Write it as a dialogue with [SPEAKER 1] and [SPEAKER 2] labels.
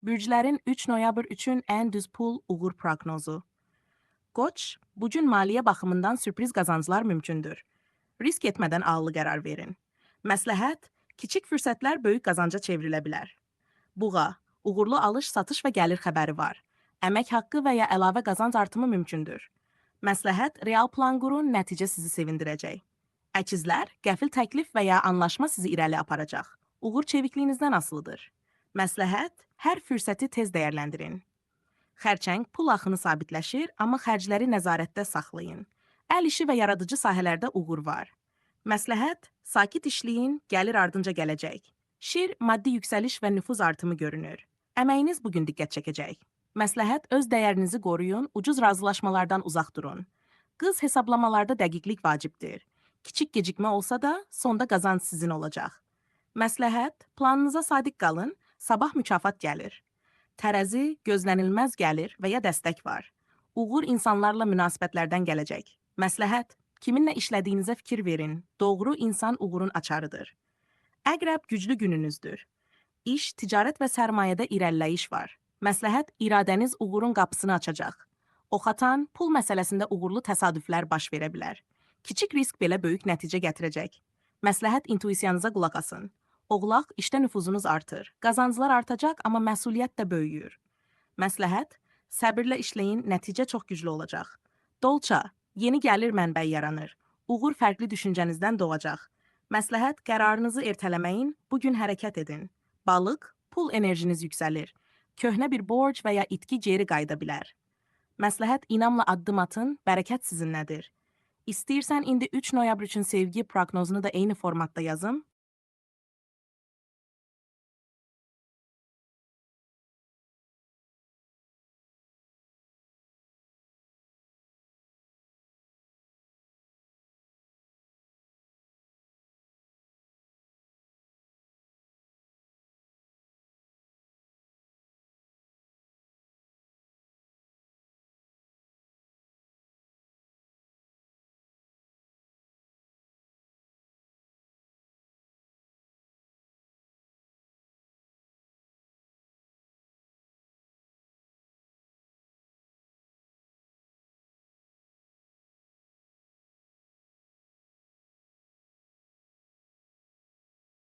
[SPEAKER 1] Bürclərin 3 noyabr üçün ən düz pul uğur proqnozu. Qoç, bu gün maliyyə baxımından sürpriz qazanclar mümkündür. Risk etmədən ağıllı qərar verin. Məsləhət, kiçik fürsətlər böyük qazanca çevrilə bilər. Buğa, uğurlu alış-satış və gəlir xəbəri var. Əmək haqqı və ya əlavə qazanc artımı mümkündür. Məsləhət, real plan qurun, nəticə sizi sevindirəcək. Əkizlər, qəfil təklif və ya anlaşma sizi irəli aparacaq. Uğur çevikliyinizdən asılıdır. Məsləhət, hər fürsəti tez dəyərləndirin. Xərçəng, pul axını sabitləşir, amma xərcləri nəzarətdə saxlayın. Əl işi və yaradıcı sahələrdə uğur var. Məsləhət, sakit işləyin, gəlir ardınca gələcək. Şir, maddi yüksəliş və nüfuz artımı görünür. Əməyiniz bugün diqqət çəkəcək. Məsləhət, öz dəyərinizi qoruyun, ucuz razılaşmalardan uzaq durun. Qız hesablamalarda dəqiqlik vacibdir. Kiçik gecikmə olsa da, sonda qazanc sizin olacaq. Məsləhət, planınıza sadiq qalın, sabah mükafat gəlir. Tərəzi, gözlənilməz gəlir və ya dəstək var. Uğur insanlarla münasibətlərdən gələcək. Məsləhət, kiminlə işlədiyinizə fikir verin. Doğru insan uğurun açarıdır. Əqrəb, güclü gününüzdür. İş, ticarət və sərmayədə irəliləyiş var. Məsləhət, iradəniz uğurun qapısını açacaq. Oxatan, pul məsələsində uğurlu təsadüflər baş verə bilər. Kiçik risk belə böyük nəticə gətirəcək. Məsləhət, intuisiyanıza qulaq asın. Oğlaq, işdə nüfuzunuz artır. Qazanclar artacaq, amma məsuliyyət də böyüyür. Məsləhət, səbirlə işləyin, nəticə çox güclü olacaq. Dolça, yeni gəlir mənbəyi yaranır. Uğur fərqli düşüncənizdən doğacaq. Məsləhət, qərarınızı ertələməyin, bugün hərəkət edin. Balıq, pul enerjiniz yüksəlir. Köhnə bir borc və ya itki geri qayıda bilər. Məsləhət, inamla addım atın, bərəkət sizinlədir. İstəyirsən indi 3 noyabr üçün sevgi proqnozunu da eyni formatda yazım?